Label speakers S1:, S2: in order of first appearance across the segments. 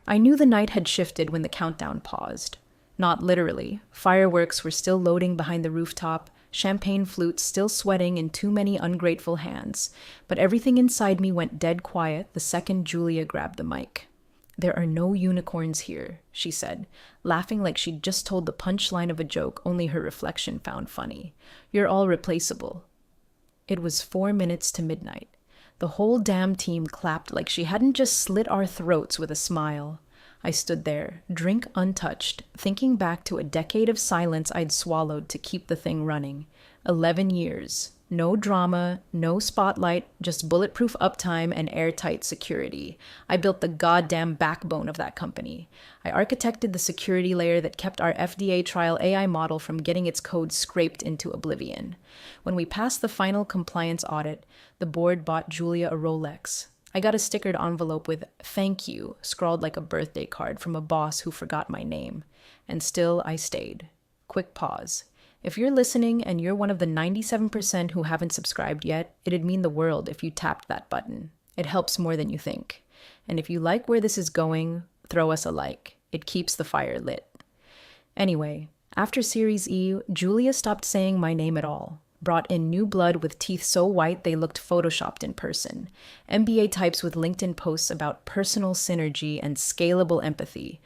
S1: I knew the night had shifted when the countdown paused. Not literally. Fireworks were still loading behind the rooftop, champagne flutes still sweating in too many ungrateful hands, but everything inside me went dead quiet the second Julia grabbed the mic. "There are no unicorns here," she said, laughing like she'd just told the punchline of a joke only her reflection found funny. "You're all replaceable." It was 4 minutes to midnight. The whole damn team clapped like she hadn't just slit our throats with a smile. I stood there, drink untouched, thinking back to a decade of silence I'd swallowed to keep the thing running. 11 years. No drama, no spotlight, just bulletproof uptime and airtight security. I built the goddamn backbone of that company. I architected the security layer that kept our FDA trial AI model from getting its code scraped into oblivion. When we passed the final compliance audit, the board bought Julia a Rolex. I got a stickered envelope with "Thank you" scrawled like a birthday card from a boss who forgot my name. And still I stayed. Quick pause. If you're listening and you're one of the 97% who haven't subscribed yet, it'd mean the world if you tapped that button. It helps more than you think. And if you like where this is going, throw us a like. It keeps the fire lit. Anyway, after Series E, Julia stopped saying my name at all. Brought in new blood with teeth so white they looked photoshopped in person. MBA types with LinkedIn posts about personal synergy and scalable empathy.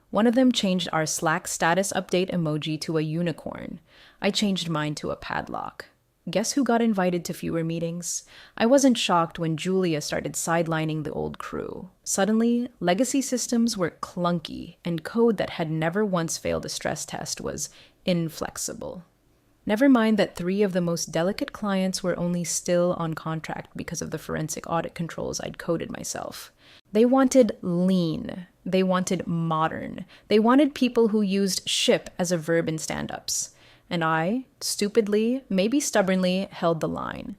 S1: One of them changed our Slack status update emoji to a unicorn. I changed mine to a padlock. Guess who got invited to fewer meetings? I wasn't shocked when Julia started sidelining the old crew. Suddenly, legacy systems were clunky, and code that had never once failed a stress test was inflexible. Never mind that 3 of the most delicate clients were only still on contract because of the forensic audit controls I'd coded myself. They wanted lean. They wanted modern. They wanted people who used ship as a verb in stand-ups. And I, stupidly, maybe stubbornly, held the line.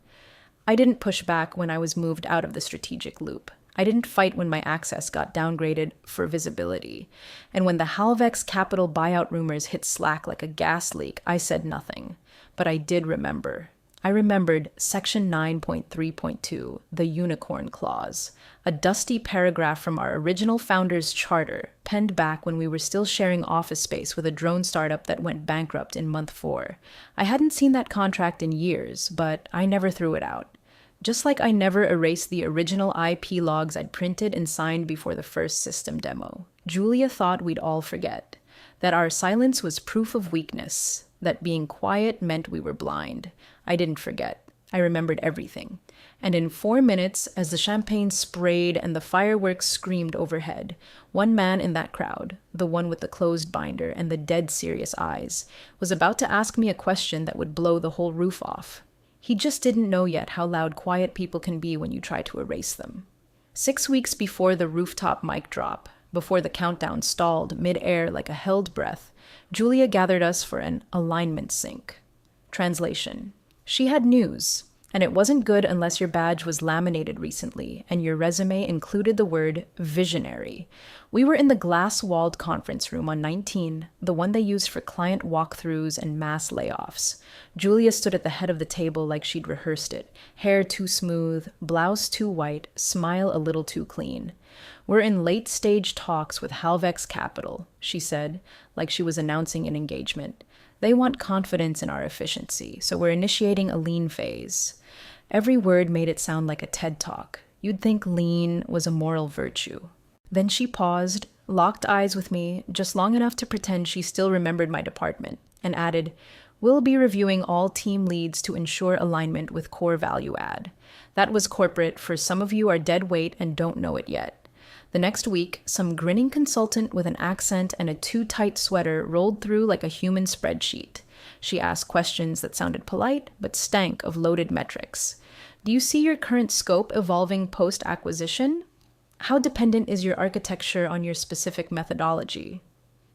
S1: I didn't push back when I was moved out of the strategic loop. I didn't fight when my access got downgraded for visibility. And when the Halvex Capital buyout rumors hit Slack like a gas leak, I said nothing. But I did remember. I remembered Section 9.3.2, the Unicorn Clause, a dusty paragraph from our original founder's charter, penned back when we were still sharing office space with a drone startup that went bankrupt in month 4. I hadn't seen that contract in years, but I never threw it out. Just like I never erased the original IP logs I'd printed and signed before the first system demo. Julia thought we'd all forget. That our silence was proof of weakness. That being quiet meant we were blind. I didn't forget. I remembered everything. And in 4 minutes, as the champagne sprayed and the fireworks screamed overhead, one man in that crowd, the one with the closed binder and the dead serious eyes, was about to ask me a question that would blow the whole roof off. He just didn't know yet how loud quiet people can be when you try to erase them. 6 weeks before the rooftop mic drop, before the countdown stalled mid-air like a held breath, Julia gathered us for an alignment sync. Translation. She had news, and it wasn't good unless your badge was laminated recently and your resume included the word visionary. We were in the glass-walled conference room on 19, the one they used for client walkthroughs and mass layoffs. Julia stood at the head of the table like she'd rehearsed it, hair too smooth, blouse too white, smile a little too clean. "We're in late-stage talks with Halvex Capital," she said, like she was announcing an engagement. "They want confidence in our efficiency, so we're initiating a lean phase." Every word made it sound like a TED Talk. You'd think lean was a moral virtue. Then she paused, locked eyes with me, just long enough to pretend she still remembered my department, and added, "We'll be reviewing all team leads to ensure alignment with core value add." That was corporate, for some of you are dead weight and don't know it yet. The next week, some grinning consultant with an accent and a too-tight sweater rolled through like a human spreadsheet. She asked questions that sounded polite, but stank of loaded metrics. "Do you see your current scope evolving post-acquisition? How dependent is your architecture on your specific methodology?"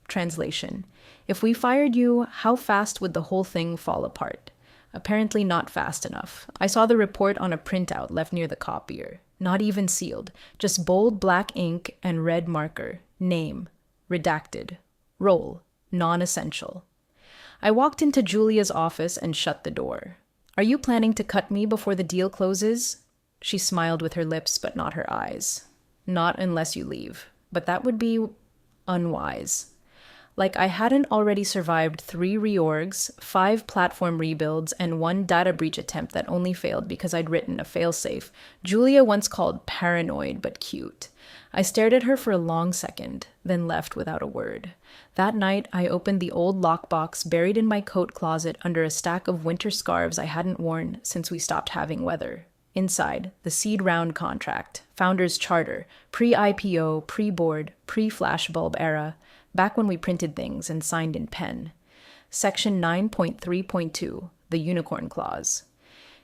S1: Translation. "If we fired you, how fast would the whole thing fall apart?" Apparently not fast enough. I saw the report on a printout left near the copier. Not even sealed, just bold black ink and red marker. Name, redacted. Role, non-essential. I walked into Julia's office and shut the door. "Are you planning to cut me before the deal closes?" She smiled with her lips but not her eyes. "Not unless you leave." but that would be unwise. Like I hadn't already survived 3 reorgs, 5 platform rebuilds, and 1 data breach attempt that only failed because I'd written a failsafe, Julia once called paranoid but cute. I stared at her for a long second, then left without a word. That night, I opened the old lockbox buried in my coat closet under a stack of winter scarves I hadn't worn since we stopped having weather. Inside, the seed round contract, founder's charter, pre-IPO, pre-board, pre-flashbulb era, back when we printed things and signed in pen. Section 9.3.2, the Unicorn Clause.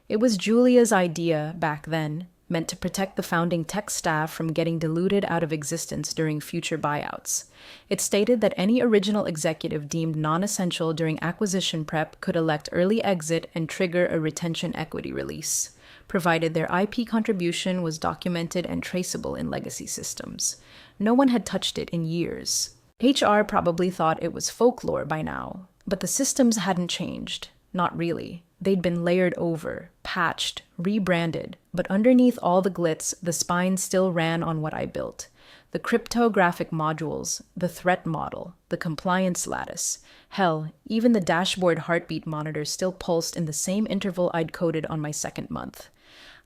S1: It was Julia's idea back then, meant to protect the founding tech staff from getting diluted out of existence during future buyouts. It stated that any original executive deemed non-essential during acquisition prep could elect early exit and trigger a retention equity release, provided their IP contribution was documented and traceable in legacy systems. No one had touched it in years. HR probably thought it was folklore by now, but the systems hadn't changed. Not really. They'd been layered over, patched, rebranded, but underneath all the glitz, the spine still ran on what I built. The cryptographic modules, the threat model, the compliance lattice. Hell, even the dashboard heartbeat monitor still pulsed in the same interval I'd coded on my second month.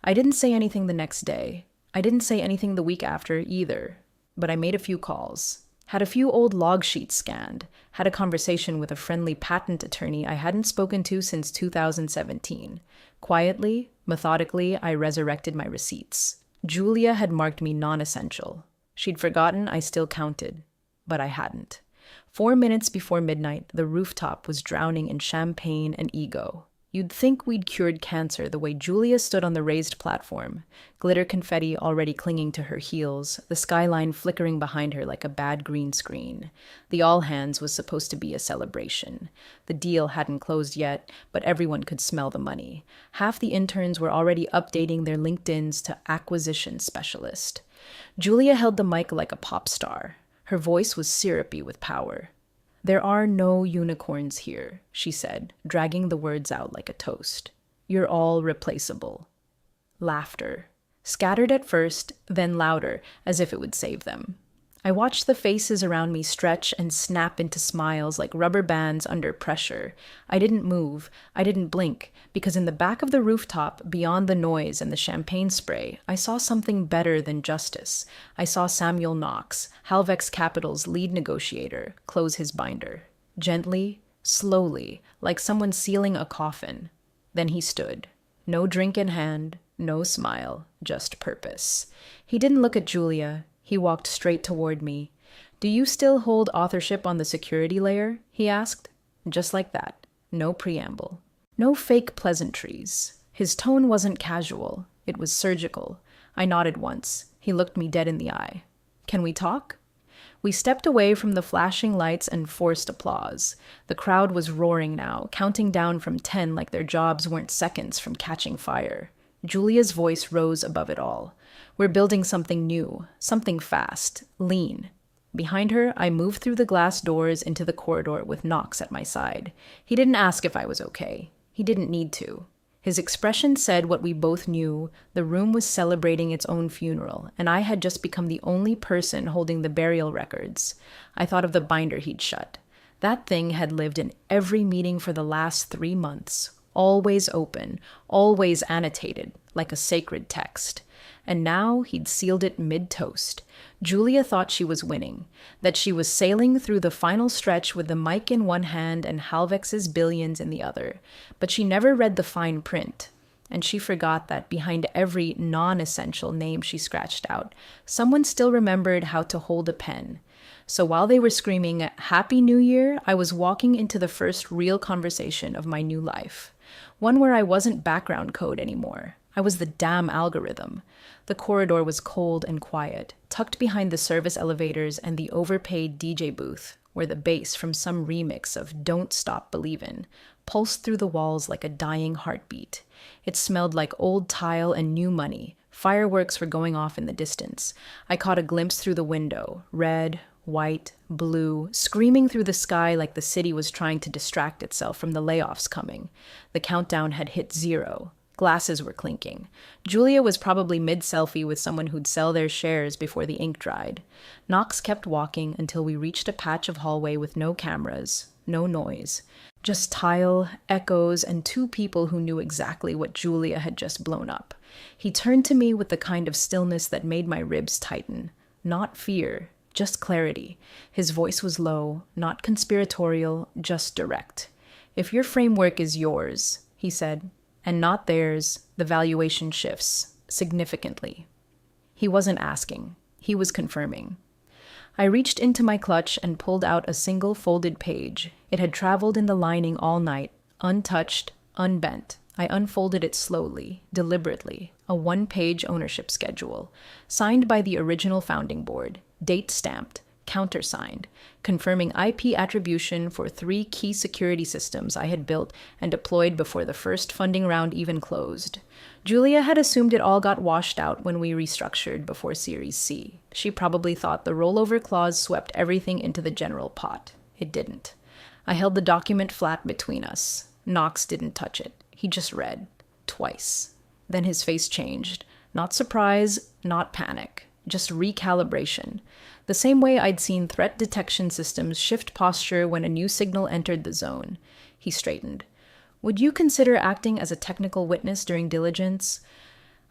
S1: I didn't say anything the next day. I didn't say anything the week after either, but I made a few calls. Had a few old log sheets scanned, had a conversation with a friendly patent attorney I hadn't spoken to since 2017. Quietly, methodically, I resurrected my receipts. Julia had marked me non-essential. She'd forgotten I still counted, but I hadn't. 4 minutes before midnight, the rooftop was drowning in champagne and ego. You'd think we'd cured cancer the way Julia stood on the raised platform, glitter confetti already clinging to her heels, the skyline flickering behind her like a bad green screen. The all hands was supposed to be a celebration. The deal hadn't closed yet, but everyone could smell the money. Half the interns were already updating their LinkedIns to acquisition specialist. Julia held the mic like a pop star. Her voice was syrupy with power. "There are no unicorns here," she said, dragging the words out like a toast. "You're all replaceable." Laughter. Scattered at first, then louder, as if it would save them. I watched the faces around me stretch and snap into smiles like rubber bands under pressure. I didn't move. I didn't blink, because in the back of the rooftop, beyond the noise and the champagne spray, I saw something better than justice. I saw Samuel Knox, Halvex Capital's lead negotiator, close his binder. Gently, slowly, like someone sealing a coffin. Then he stood. No drink in hand, no smile, just purpose. He didn't look at Julia. He walked straight toward me. "Do you still hold authorship on the security layer?" he asked. Just like that. No preamble. No fake pleasantries. His tone wasn't casual. It was surgical. I nodded once. He looked me dead in the eye. "Can we talk?" We stepped away from the flashing lights and forced applause. The crowd was roaring now, counting down from 10 like their jobs weren't seconds from catching fire. Julia's voice rose above it all. "We're building something new, something fast, lean." Behind her, I moved through the glass doors into the corridor with Knox at my side. He didn't ask if I was okay. He didn't need to. His expression said what we both knew: the room was celebrating its own funeral, and I had just become the only person holding the burial records. I thought of the binder he'd shut. That thing had lived in every meeting for the last 3 months. Always open, always annotated, like a sacred text. And now he'd sealed it mid-toast. Julia thought she was winning, that she was sailing through the final stretch with the mic in one hand and Halvex's billions in the other. But she never read the fine print. And she forgot that behind every non-essential name she scratched out, someone still remembered how to hold a pen. So while they were screaming, "Happy New Year," I was walking into the first real conversation of my new life. One where I wasn't background code anymore. I was the damn algorithm. The corridor was cold and quiet, tucked behind the service elevators and the overpaid DJ booth, where the bass from some remix of "Don't Stop Believin' pulsed through the walls like a dying heartbeat. It smelled like old tile and new money. Fireworks were going off in the distance. I caught a glimpse through the window, red, white, blue, screaming through the sky like the city was trying to distract itself from the layoffs coming. The countdown had hit 0. Glasses were clinking. Julia was probably mid-selfie with someone who'd sell their shares before the ink dried. Knox kept walking until we reached a patch of hallway with no cameras, no noise. Just tile, echoes, and two people who knew exactly what Julia had just blown up. He turned to me with the kind of stillness that made my ribs tighten. Not fear, just clarity. His voice was low, not conspiratorial, just direct. "If your framework is yours," he said, "and not theirs, the valuation shifts significantly." He wasn't asking. He was confirming. I reached into my clutch and pulled out a single folded page. It had traveled in the lining all night, untouched, unbent. I unfolded it slowly, deliberately, a one-page ownership schedule, signed by the original founding board, date stamped, countersigned, confirming IP attribution for 3 key security systems I had built and deployed before the first funding round even closed. Julia had assumed it all got washed out when we restructured before Series C. She probably thought the rollover clause swept everything into the general pot. It didn't. I held the document flat between us. Knox didn't touch it. He just read. Twice. Then his face changed. Not surprise, not panic. Just recalibration. The same way I'd seen threat detection systems shift posture when a new signal entered the zone. He straightened. "Would you consider acting as a technical witness during diligence?"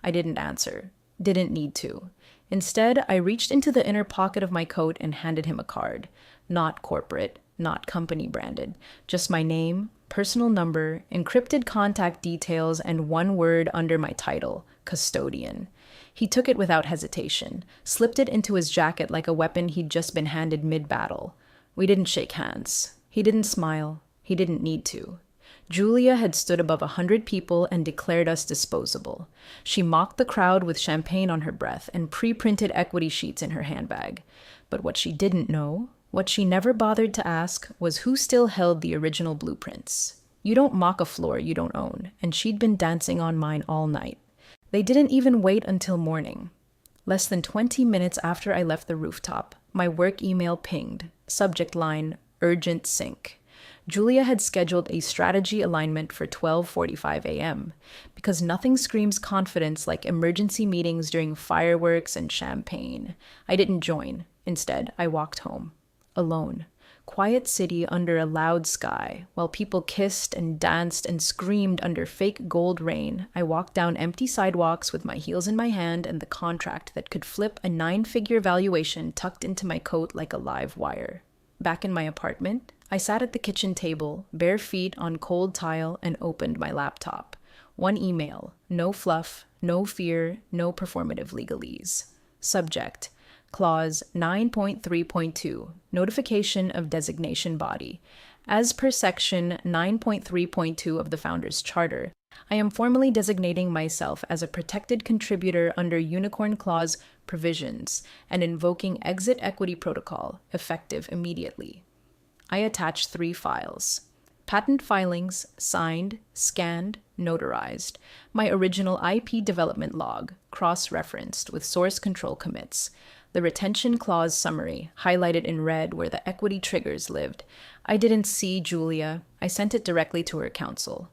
S1: I didn't answer. Didn't need to. Instead, I reached into the inner pocket of my coat and handed him a card. Not corporate, not company branded. Just my name, personal number, encrypted contact details, and one word under my title, custodian. He took it without hesitation, slipped it into his jacket like a weapon he'd just been handed mid-battle. We didn't shake hands. He didn't smile. He didn't need to. Julia had stood above 100 people and declared us disposable. She mocked the crowd with champagne on her breath and pre-printed equity sheets in her handbag. But what she didn't know, what she never bothered to ask, was who still held the original blueprints. You don't mock a floor you don't own, and she'd been dancing on mine all night. They didn't even wait until morning. Less than 20 minutes after I left the rooftop, my work email pinged, subject line, urgent sync. Julia had scheduled a strategy alignment for 12:45 a.m. because nothing screams confidence like emergency meetings during fireworks and champagne. I didn't join. Instead, I walked home. Alone. Quiet city under a loud sky. While people kissed and danced and screamed under fake gold rain, I walked down empty sidewalks with my heels in my hand and the contract that could flip a 9-figure valuation tucked into my coat like a live wire. Back in my apartment, I sat at the kitchen table, bare feet on cold tile, and opened my laptop. One email. No fluff, no fear, no performative legalese. Subject. Clause 9.3.2, Notification of Designation Body. As per Section 9.3.2 of the Founders' Charter, I am formally designating myself as a protected contributor under Unicorn Clause provisions and invoking Exit Equity Protocol, effective immediately. I attach 3 files. Patent filings, signed, scanned, notarized. My original IP development log, cross-referenced with source control commits. The retention clause summary, highlighted in red where the equity triggers lived. I didn't see Julia. I sent it directly to her counsel.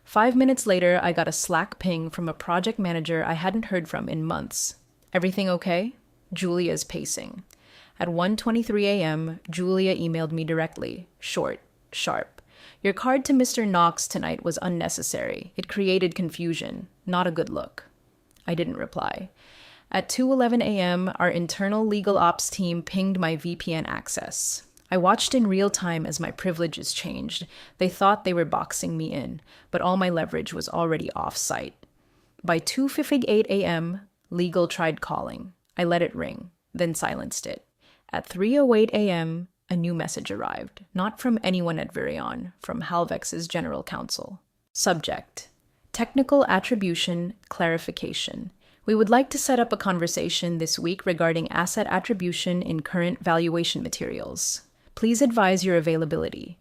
S1: 5 minutes later, I got a Slack ping from a project manager I hadn't heard from in months. "Everything okay?" Julia's pacing. At 1:23 a.m., Julia emailed me directly, short, sharp. "Your card to Mr. Knox tonight was unnecessary. It created confusion. Not a good look." I didn't reply. At 2:11 a.m., our internal legal ops team pinged my VPN access. I watched in real time as my privileges changed. They thought they were boxing me in, but all my leverage was already off-site. By 2:58 a.m., legal tried calling. I let it ring, then silenced it. At 3:08 a.m., a new message arrived, not from anyone at Virion, from Halvex's general counsel. Subject. Technical attribution clarification. We would like to set up a conversation this week regarding asset attribution in current valuation materials. Please advise your availability.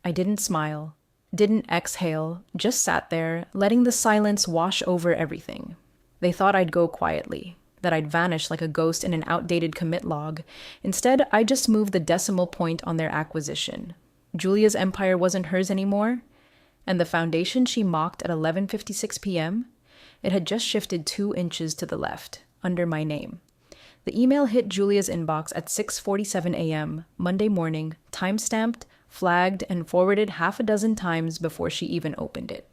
S1: I didn't smile, didn't exhale, just sat there, letting the silence wash over everything. They thought I'd go quietly, that I'd vanish like a ghost in an outdated commit log. Instead, I just moved the decimal point on their acquisition. Julia's empire wasn't hers anymore. And the foundation she mocked at 11:56 p.m.? It had just shifted 2 inches to the left, under my name. The email hit Julia's inbox at 6:47 a.m. Monday morning, time-stamped, flagged, and forwarded half a dozen times before she even opened it.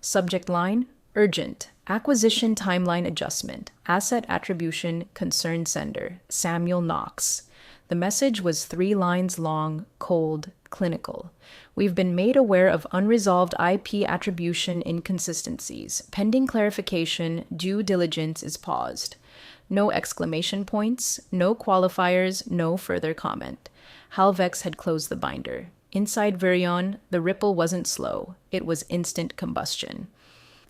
S1: Subject line: Urgent. Acquisition timeline adjustment. Asset attribution. Concerned sender. Samuel Knox. The message was 3 lines long, cold, clinical. We've been made aware of unresolved IP attribution inconsistencies. Pending clarification, due diligence is paused. No exclamation points, no qualifiers, no further comment. Halvex had closed the binder. Inside Virion, the ripple wasn't slow. It was instant combustion.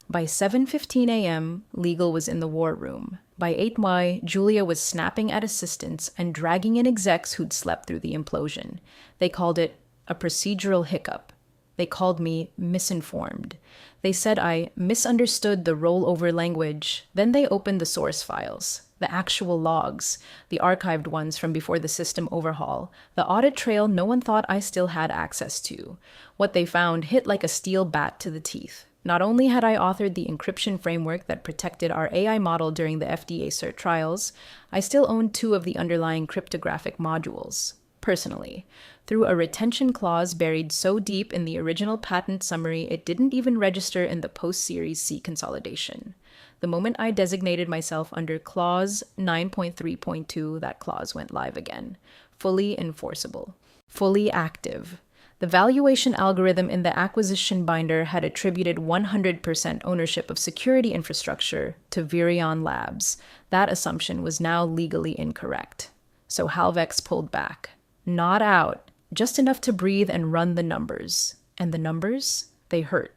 S1: By 7:15 a.m., legal was in the war room. By 8 Julia was snapping at assistants and dragging in execs who'd slept through the implosion. They called it a procedural hiccup. They called me misinformed. They said I misunderstood the rollover language. Then they opened the source files, the actual logs, the archived ones from before the system overhaul, the audit trail no one thought I still had access to. What they found hit like a steel bat to the teeth. Not only had I authored the encryption framework that protected our AI model during the FDA cert trials, I still owned 2 of the underlying cryptographic modules, personally, through a retention clause buried so deep in the original patent summary it didn't even register in the post-Series C consolidation. The moment I designated myself under Clause 9.3.2, that clause went live again. Fully enforceable. Fully active. The valuation algorithm in the acquisition binder had attributed 100% ownership of security infrastructure to Virion Labs. That assumption was now legally incorrect. So Halvex pulled back. Not out, just enough to breathe and run the numbers. And the numbers? They hurt.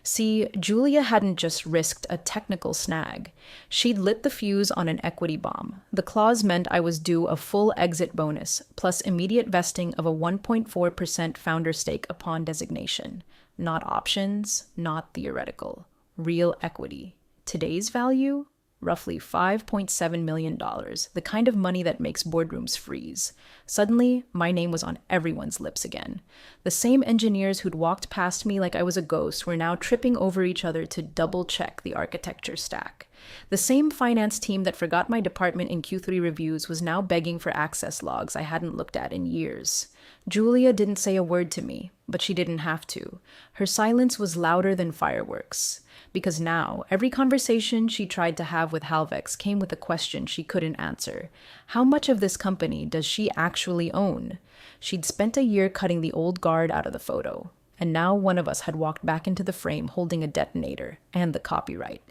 S1: See, Julia hadn't just risked a technical snag. She'd lit the fuse on an equity bomb. The clause meant I was due a full exit bonus, plus immediate vesting of a 1.4% founder stake upon designation. Not options, not theoretical. Real equity. Today's value? Roughly $5.7 million, the kind of money that makes boardrooms freeze. Suddenly, my name was on everyone's lips again. The same engineers who'd walked past me like I was a ghost were now tripping over each other to double-check the architecture stack. The same finance team that forgot my department in Q3 reviews was now begging for access logs I hadn't looked at in years. Julia didn't say a word to me, but she didn't have to. Her silence was louder than fireworks. Because now, every conversation she tried to have with Halvex came with a question she couldn't answer. How much of this company does she actually own? She'd spent a year cutting the old guard out of the photo, and now one of us had walked back into the frame holding a detonator and the copyright.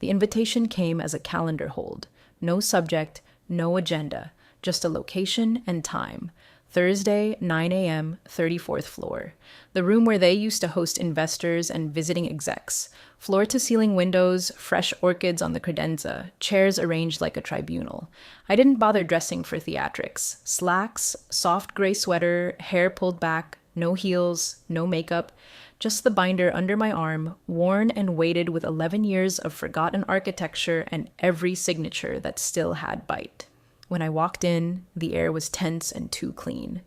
S1: The invitation came as a calendar hold. No subject, no agenda, just a location and time. Thursday, 9 a.m., 34th floor. The room where they used to host investors and visiting execs. Floor-to-ceiling windows, fresh orchids on the credenza, chairs arranged like a tribunal. I didn't bother dressing for theatrics. Slacks, soft gray sweater, hair pulled back, no heels, no makeup. Just the binder under my arm, worn and weighted with 11 years of forgotten architecture and every signature that still had bite. When I walked in, the air was tense and too clean.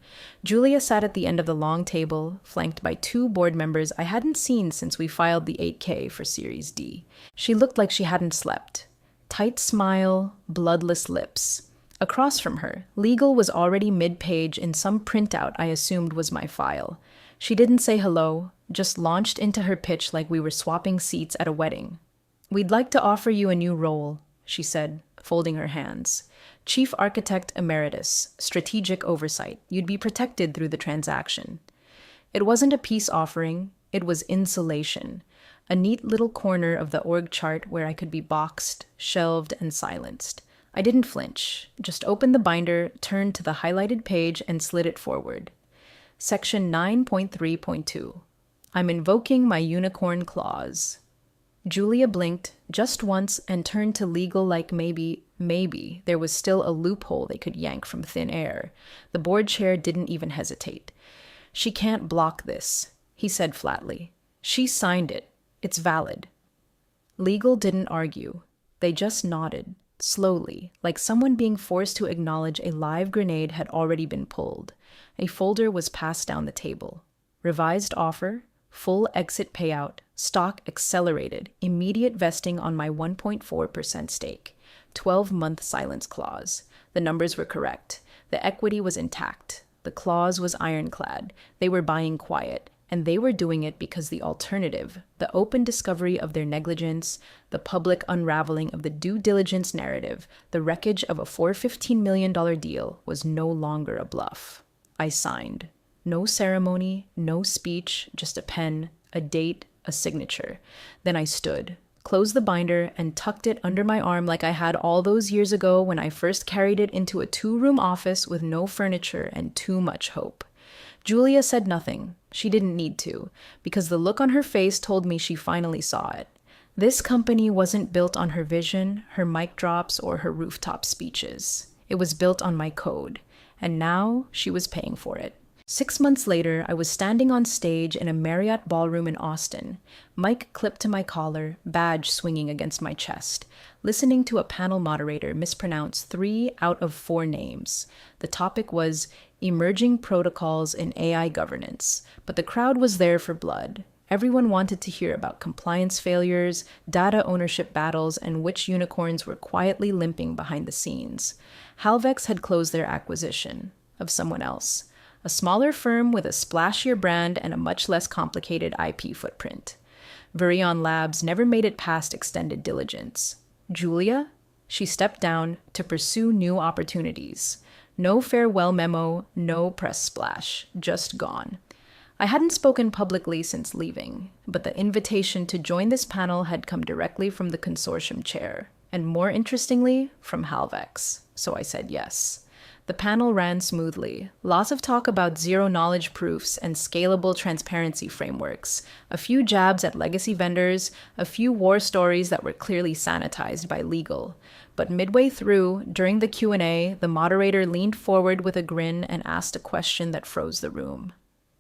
S1: Julia sat at the end of the long table, flanked by 2 board members I hadn't seen since we filed the 8K for Series D. She looked like she hadn't slept. Tight smile, bloodless lips. Across from her, legal was already mid-page in some printout I assumed was my file. She didn't say hello, just launched into her pitch like we were swapping seats at a wedding. "We'd like to offer you a new role," she said, folding her hands. "Chief Architect Emeritus, Strategic Oversight. You'd be protected through the transaction." It wasn't a peace offering, it was insulation. A neat little corner of the org chart where I could be boxed, shelved, and silenced. I didn't flinch, just opened the binder, turned to the highlighted page, and slid it forward. Section 9.3.2. I'm invoking my unicorn clause. Julia blinked just once and turned to legal like maybe there was still a loophole they could yank from thin air. The board chair didn't even hesitate. "She can't block this," he said flatly. "She signed it. It's valid." Legal didn't argue. They just nodded, slowly, like someone being forced to acknowledge a live grenade had already been pulled. A folder was passed down the table. Revised offer, full exit payout, stock accelerated, immediate vesting on my 1.4% stake, 12-month silence clause. The numbers were correct. The equity was intact. The clause was ironclad. They were buying quiet, and they were doing it because the alternative, the open discovery of their negligence, the public unraveling of the due diligence narrative, the wreckage of a $415 million deal, was no longer a bluff. I signed. No ceremony, no speech, just a pen, a date, a signature. Then I stood, closed the binder, and tucked it under my arm like I had all those years ago when I first carried it into a 2-room office with no furniture and too much hope. Julia said nothing. She didn't need to, because the look on her face told me she finally saw it. This company wasn't built on her vision, her mic drops, or her rooftop speeches. It was built on my code, and now she was paying for it. 6 months later, I was standing on stage in a Marriott ballroom in Austin, mic clipped to my collar, badge swinging against my chest, listening to a panel moderator mispronounce 3 out of 4 names. The topic was emerging protocols in AI governance, but the crowd was there for blood. Everyone wanted to hear about compliance failures, data ownership battles, and which unicorns were quietly limping behind the scenes. Halvex had closed their acquisition of someone else, a smaller firm with a splashier brand and a much less complicated IP footprint. Virion Labs never made it past extended diligence. Julia? She stepped down to pursue new opportunities. No farewell memo, no press splash, just gone. I hadn't spoken publicly since leaving, but the invitation to join this panel had come directly from the consortium chair, and more interestingly, from Halvex, so I said yes. The panel ran smoothly. Lots of talk about zero-knowledge proofs and scalable transparency frameworks, a few jabs at legacy vendors, a few war stories that were clearly sanitized by legal. But midway through, during the Q&A, the moderator leaned forward with a grin and asked a question that froze the room.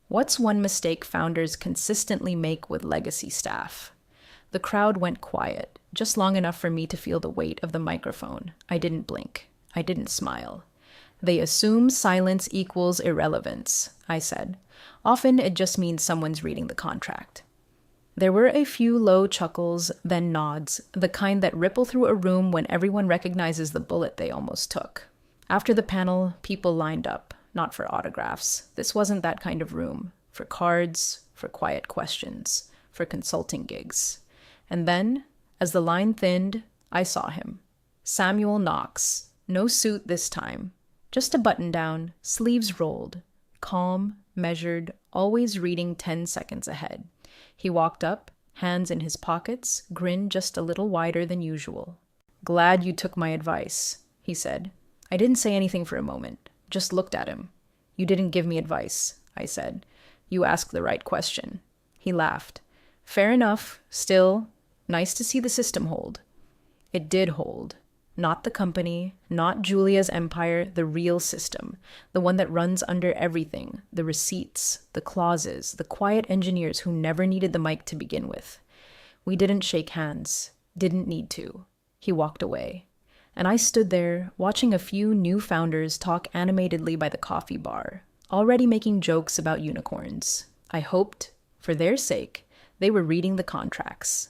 S1: What's one mistake founders consistently make with legacy staff? The crowd went quiet, just long enough for me to feel the weight of the microphone. I didn't blink. I didn't smile. They assume silence equals irrelevance, I said. Often it just means someone's reading the contract. There were a few low chuckles, then nods, the kind that ripple through a room when everyone recognizes the bullet they almost took. After the panel, people lined up, not for autographs. This wasn't that kind of room. For cards, for quiet questions, for consulting gigs. And then, as the line thinned, I saw him. Samuel Knox. No suit this time. Just a button-down, sleeves rolled, calm, measured, always reading 10 seconds ahead. He walked up, hands in his pockets, grin just a little wider than usual. "Glad you took my advice," he said. I didn't say anything for a moment, just looked at him. "You didn't give me advice," I said. "You asked the right question." He laughed. "Fair enough. Still, nice to see the system hold." It did hold. Not the company, not Julia's empire, the real system, the one that runs under everything, the receipts, the clauses, the quiet engineers who never needed the mic to begin with. We didn't shake hands, didn't need to. He walked away. And I stood there, watching a few new founders talk animatedly by the coffee bar, already making jokes about unicorns. I hoped, for their sake, they were reading the contracts.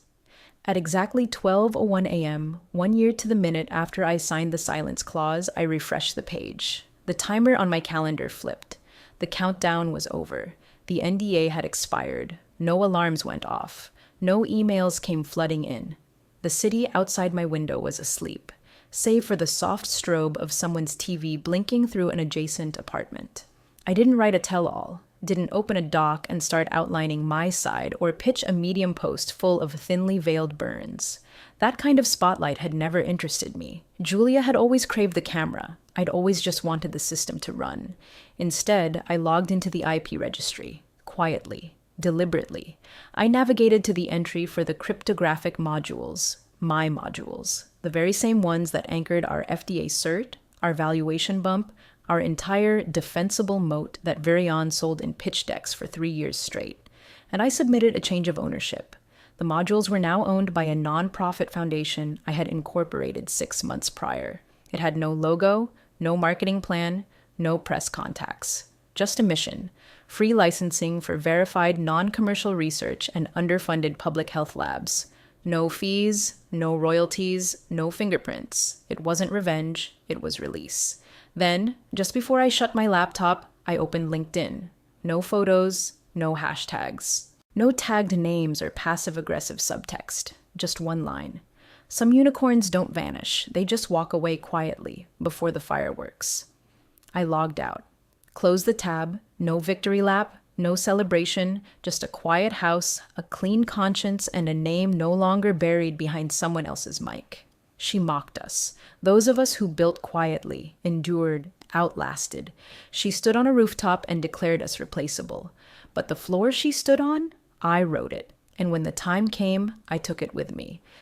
S1: At exactly 12:01 a.m., 1 year to the minute after I signed the silence clause, I refreshed the page. The timer on my calendar flipped. The countdown was over. The NDA had expired. No alarms went off. No emails came flooding in. The city outside my window was asleep, save for the soft strobe of someone's TV blinking through an adjacent apartment. I didn't write a tell-all. Didn't open a doc and start outlining my side or pitch a Medium post full of thinly veiled burns. That kind of spotlight had never interested me. Julia had always craved the camera. I'd always just wanted the system to run. Instead, I logged into the IP registry, quietly, deliberately. I navigated to the entry for the cryptographic modules, my modules, the very same ones that anchored our FDA cert, our valuation bump, our entire defensible moat that Virion sold in pitch decks for 3 years straight. And I submitted a change of ownership. The modules were now owned by a non-profit foundation I had incorporated 6 months prior. It had no logo, no marketing plan, no press contacts. just a mission: free licensing for verified non-commercial research and underfunded public health labs. No fees, no royalties, no fingerprints. It wasn't revenge, it was release. Then, just before I shut my laptop, I opened LinkedIn. No photos, no hashtags. No tagged names or passive-aggressive subtext. Just one line. Some unicorns don't vanish, they just walk away quietly before the fireworks. I logged out. Closed the tab, no victory lap, no celebration, just a quiet house, a clean conscience, and a name no longer buried behind someone else's mic. She mocked us, those of us who built quietly, endured, outlasted. She stood on a rooftop and declared us replaceable. But the floor she stood on, I wrote it. And when the time came, I took it with me.